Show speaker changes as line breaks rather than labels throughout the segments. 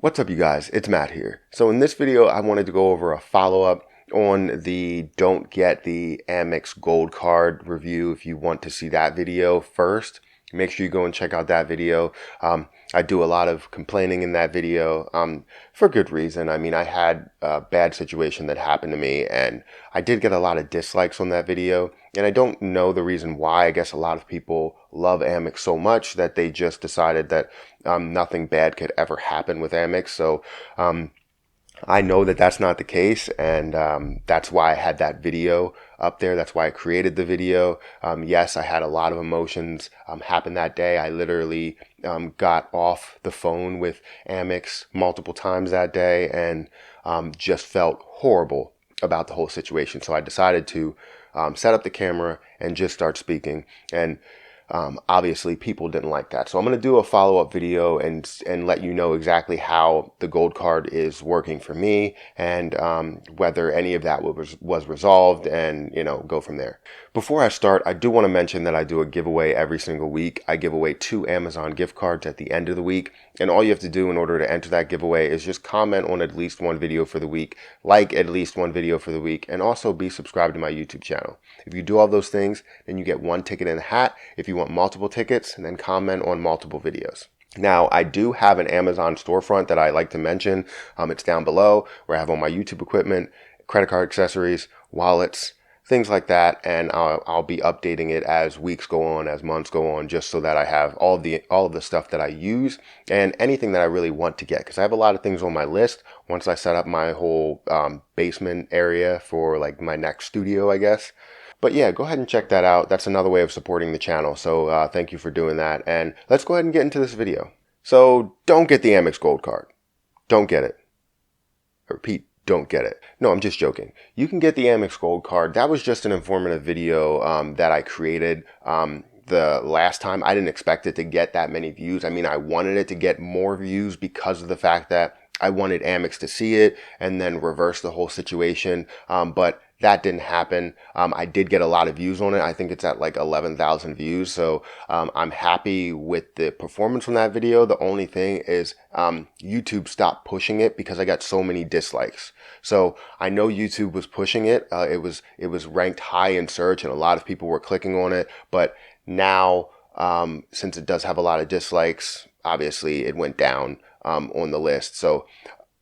What's up, you guys? It's Matt here. So in this video, I wanted to go over a follow-up on the don't get the Amex Gold Card review. If you want to see that video first, make sure you go and check out that video. I do a lot of complaining in that video for good reason. I mean, I had a bad situation that happened to me, and I did get a lot of dislikes on that video. And I don't know the reason why. I guess a lot of people love Amex so much that they just decided that nothing bad could ever happen with Amex. So I know that that's not the case, and that's why I had that video up there. That's why I created the video. Yes, I had a lot of emotions happen that day. I literally got off the phone with Amex multiple times that day and just felt horrible about the whole situation. So I decided to set up the camera and just start speaking. And obviously people didn't like that. So I'm going to do a follow-up video and let you know exactly how the gold card is working for me and whether any of that was resolved, and go from there. Before I start, I do want to mention that I do a giveaway every single week. I give away 2 Amazon gift cards at the end of the week, and all you have to do in order to enter that giveaway is just comment on at least one video for the week, like at least one video for the week, and also be subscribed to my YouTube channel. If you do all those things, then you get 1 ticket in the hat. If you want multiple tickets, then comment on multiple videos. Now, I do have an Amazon storefront that I like to mention. It's down below, where I have all my YouTube equipment, credit card accessories, wallets, things like that, and I'll be updating it as weeks go on, as months go on, just so that I have all of the stuff that I use and anything that I really want to get, because I have a lot of things on my list once I set up my whole basement area for like my next studio, I guess. But yeah, go ahead and check that out. That's another way of supporting the channel. So thank you for doing that. And let's go ahead and get into this video. So don't get the Amex Gold Card. Don't get it. I repeat, don't get it. No, I'm just joking. You can get the Amex Gold Card. That was just an informative video that I created the last time. I didn't expect it to get that many views. I mean, I wanted it to get more views because of the fact that I wanted Amex to see it and then reverse the whole situation. But that didn't happen. I did get a lot of views on it. I think it's at like 11,000 views. So I'm happy with the performance from that video. The only thing is YouTube stopped pushing it because I got so many dislikes. So I know YouTube was pushing it. It was ranked high in search and a lot of people were clicking on it. But now, since it does have a lot of dislikes, obviously it went down on the list. So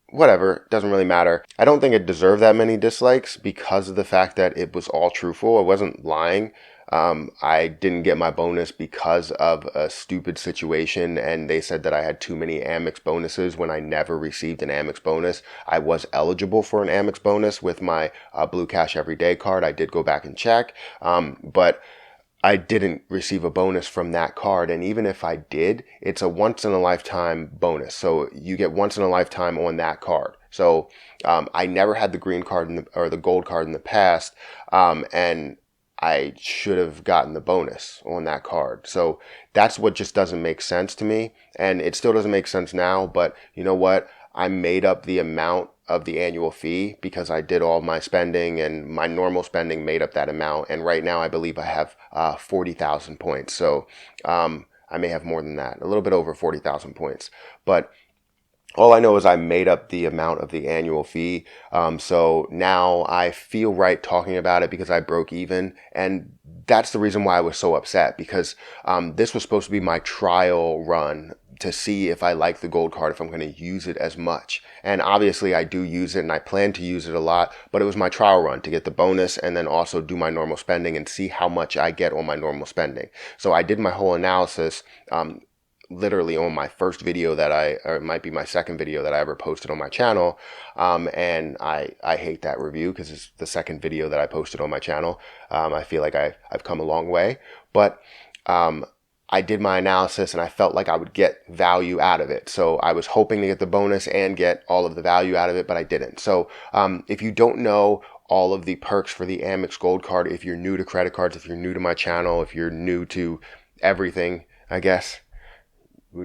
whatever, doesn't really matter. I don't think it deserved that many dislikes because of the fact that it was all truthful. I wasn't lying. I didn't get my bonus because of a stupid situation, and they said that I had too many Amex bonuses when I never received an Amex bonus. I was eligible for an Amex bonus with my Blue Cash Everyday card. I did go back and check, but I didn't receive a bonus from that card. And even if I did, it's a once in a lifetime bonus. So you get once in a lifetime on that card. So I never had the green card or the gold card in the past. And I should have gotten the bonus on that card. So that's what just doesn't make sense to me. And it still doesn't make sense now. But you know what? I made up the amount of the annual fee because I did all my spending, and my normal spending made up that amount. And right now I believe I have 40,000 points. So I may have more than that, a little bit over 40,000 points. But all I know is I made up the amount of the annual fee. So now I feel right talking about it because I broke even. And that's the reason why I was so upset, because this was supposed to be my trial run to see if I like the gold card, if I'm going to use it as much. And obviously I do use it and I plan to use it a lot, but it was my trial run to get the bonus and then also do my normal spending and see how much I get on my normal spending. So I did my whole analysis literally on my first video or it might be my second video that I ever posted on my channel. And I hate that review because it's the second video that I posted on my channel. I feel like I've come a long way, but I did my analysis and I felt like I would get value out of it. So I was hoping to get the bonus and get all of the value out of it, but I didn't. So if you don't know all of the perks for the Amex Gold Card, if you're new to credit cards, if you're new to my channel, if you're new to everything, I guess,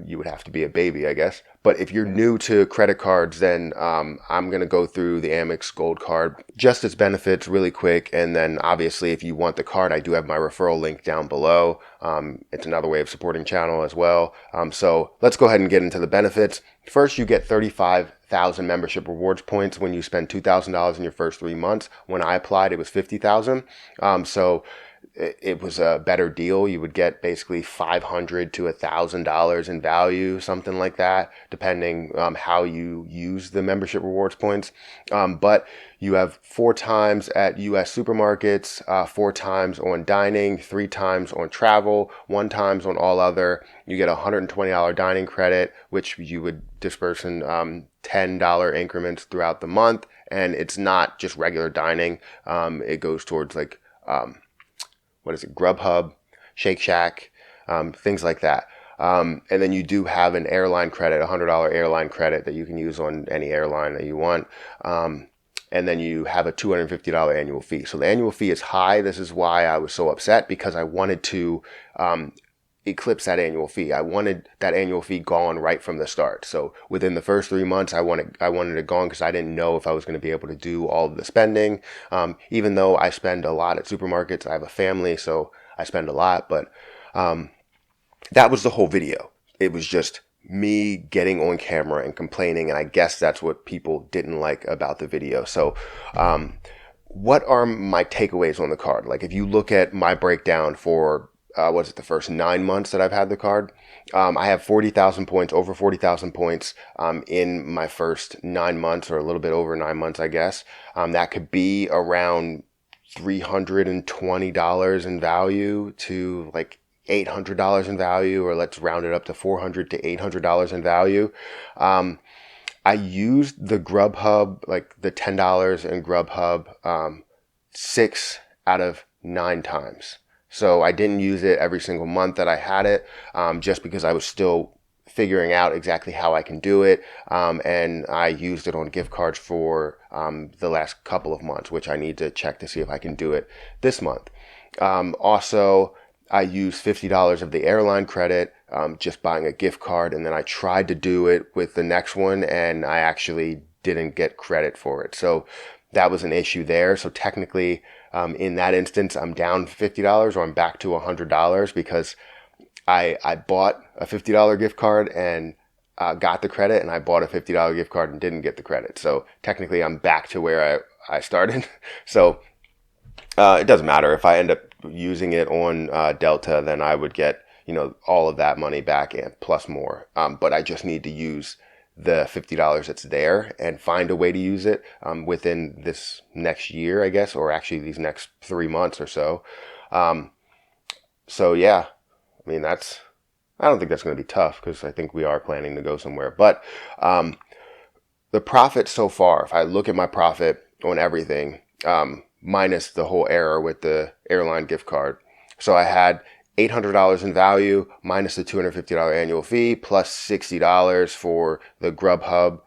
you would have to be a baby, I guess. But if you're new to credit cards, then I'm going to go through the Amex Gold Card, just its benefits really quick. And then obviously, if you want the card, I do have my referral link down below. It's another way of supporting channel as well. So let's go ahead and get into the benefits. First, you get 35,000 membership rewards points when you spend $2,000 in your first 3 months. When I applied, it was 50,000. So it was a better deal. You would get basically $500 to $1,000 in value, something like that, depending how you use the membership rewards points. But you have 4 times at US supermarkets, 4 times on dining, 3 times on travel, 1 times on all other. You get a $120 dining credit, which you would disperse in $10 increments throughout the month. And it's not just regular dining. It goes towards like Grubhub, Shake Shack, things like that. And then you do have an airline credit, a $100 airline credit that you can use on any airline that you want. And then you have a $250 annual fee. So the annual fee is high. This is why I was so upset, because I wanted to eclipse that annual fee. I wanted that annual fee gone right from the start. So within the first 3 months, I wanted it gone, because I didn't know if I was going to be able to do all of the spending. Even though I spend a lot at supermarkets, I have a family, so I spend a lot. But that was the whole video. It was just me getting on camera and complaining, and I guess that's what people didn't like about the video. So what are my takeaways on the card? Like, if you look at my breakdown for the first 9 months that I've had the card, I have 40,000 points, over 40,000 points in my first 9 months, or a little bit over 9 months, I guess. That could be around $320 in value to like $800 in value, or let's round it up to $400 to $800 in value. I used the Grubhub, like the $10 in Grubhub, 6 out of 9 times. So I didn't use it every single month that I had it, just because I was still figuring out exactly how I can do it. And I used it on gift cards for the last couple of months, which I need to check to see if I can do it this month. Also, I used $50 of the airline credit, just buying a gift card. And then I tried to do it with the next one, and I actually didn't get credit for it. So that was an issue there. So technically, in that instance, I'm down $50, or I'm back to $100, because I bought a $50 gift card and got the credit, and I bought a $50 gift card and didn't get the credit. So technically, I'm back to where I started. So it doesn't matter. If I end up using it on Delta, then I would get, all of that money back and plus more. But I just need to use the $50 that's there and find a way to use it within this next year, I guess, or actually these next 3 months or so. So yeah, I mean, I don't think that's going to be tough, because I think we are planning to go somewhere. But the profit so far, if I look at my profit on everything, minus the whole error with the airline gift card. So I had $800 in value, minus the $250 annual fee, plus $60 for the Grubhub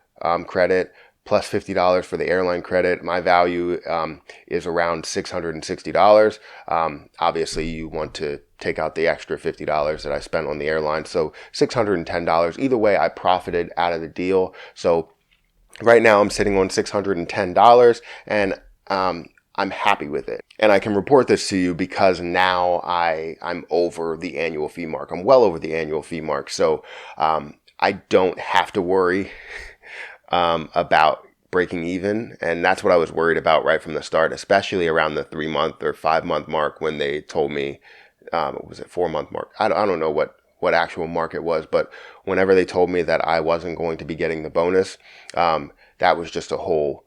credit, plus $50 for the airline credit. My value is around $660. Obviously, you want to take out the extra $50 that I spent on the airline. So $610. Either way, I profited out of the deal. So right now, I'm sitting on $610, and I'm happy with it. And I can report this to you because now I'm over the annual fee mark. I'm well over the annual fee mark. So I don't have to worry about breaking even. And that's what I was worried about right from the start, especially around the 3 month or 5 month mark, when they told me, was it 4 month mark? I don't know what actual mark it was, but whenever they told me that I wasn't going to be getting the bonus, that was just a whole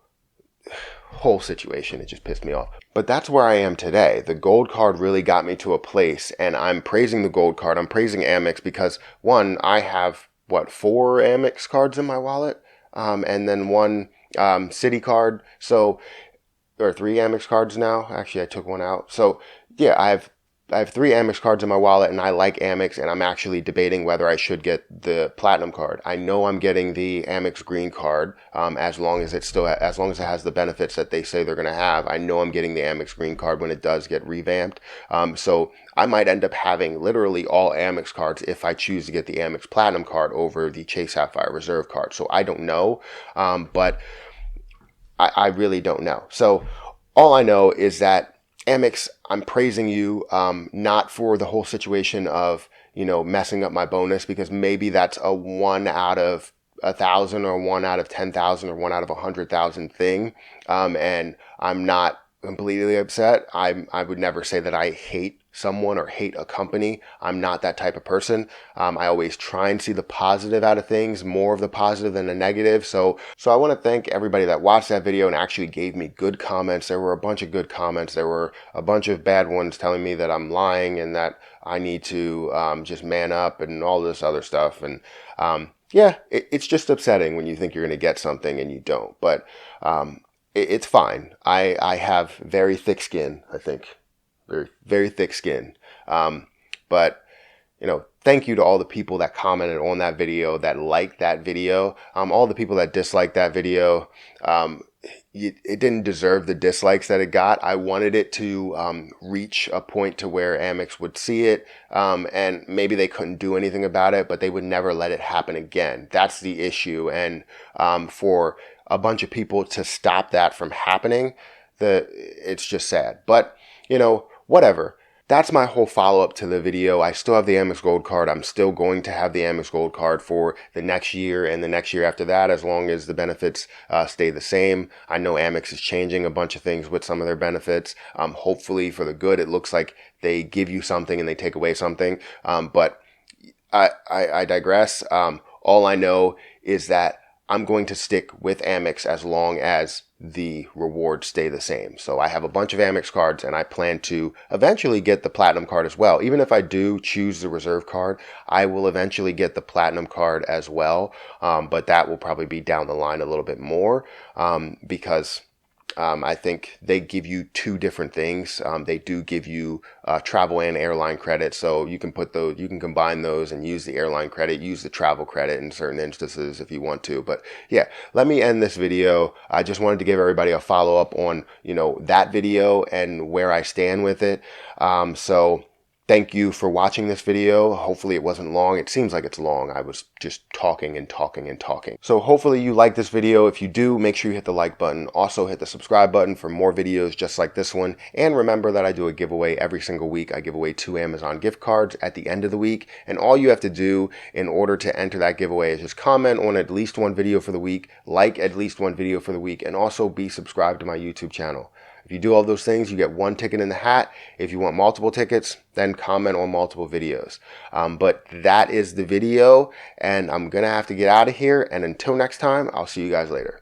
situation. It just pissed me off. But that's where I am today. The gold card really got me to a place, and I'm praising the gold card. I'm praising Amex because, one, I have 4 Amex cards in my wallet, and then 1 Citi card. So, or 3 Amex cards now. Actually, I took one out. So yeah, I have 3 Amex cards in my wallet, and I like Amex, and I'm actually debating whether I should get the Platinum card. I know I'm getting the Amex Green card, as long as it has the benefits that they say they're going to have. I know I'm getting the Amex Green card when it does get revamped. So I might end up having literally all Amex cards if I choose to get the Amex Platinum card over the Chase Sapphire Reserve card. So I don't know, but I really don't know. So all I know is that Amex, I'm praising you, not for the whole situation of, messing up my bonus, because maybe that's a 1 out of 1,000 or 1 out of 10,000 or 1 out of 100,000 thing. And I'm not completely upset. I would never say that I hate someone or hate a company. I'm not that type of person. I always try and see the positive out of things, more of the positive than the negative. So I want to thank everybody that watched that video and actually gave me good comments. There were a bunch of good comments. There were a bunch of bad ones telling me that I'm lying and that I need to just man up and all this other stuff. And yeah, it's just upsetting when you think you're going to get something and you don't. But it's fine. I have very thick skin, I think. Very, very thick skin. But, thank you to all the people that commented on that video, that liked that video. All the people that disliked that video, it didn't deserve the dislikes that it got. I wanted it to reach a point to where Amex would see it, and maybe they couldn't do anything about it, but they would never let it happen again. That's the issue. And for a bunch of people to stop that from happening, it's just sad. But, whatever. That's my whole follow-up to the video. I still have the Amex Gold card. I'm still going to have the Amex Gold card for the next year and the next year after that, as long as the benefits stay the same. I know Amex is changing a bunch of things with some of their benefits. Hopefully for the good. It looks like they give you something and they take away something. But I digress. All I know is that I'm going to stick with Amex as long as the rewards stay the same. So I have a bunch of Amex cards, and I plan to eventually get the Platinum card as well. Even if I do choose the Reserve card, I will eventually get the Platinum card as well. But that will probably be down the line a little bit more, because I think they give you 2 different things. They do give you travel and airline credit, so you can combine those and use the airline credit, use the travel credit in certain instances if you want to. But yeah, let me end this video. I just wanted to give everybody a follow up on, that video and where I stand with it. So thank you for watching this video. Hopefully it wasn't long. It seems like it's long. I was just talking and talking and talking. So hopefully you like this video. If you do, make sure you hit the like button. Also hit the subscribe button for more videos just like this one. And remember that I do a giveaway every single week. I give away 2 Amazon gift cards at the end of the week. And all you have to do in order to enter that giveaway is just comment on at least one video for the week, like at least one video for the week, and also be subscribed to my YouTube channel. If you do all those things, you get 1 ticket in the hat. If you want multiple tickets, then comment on multiple videos. But that is the video, and I'm going to have to get out of here. And until next time, I'll see you guys later.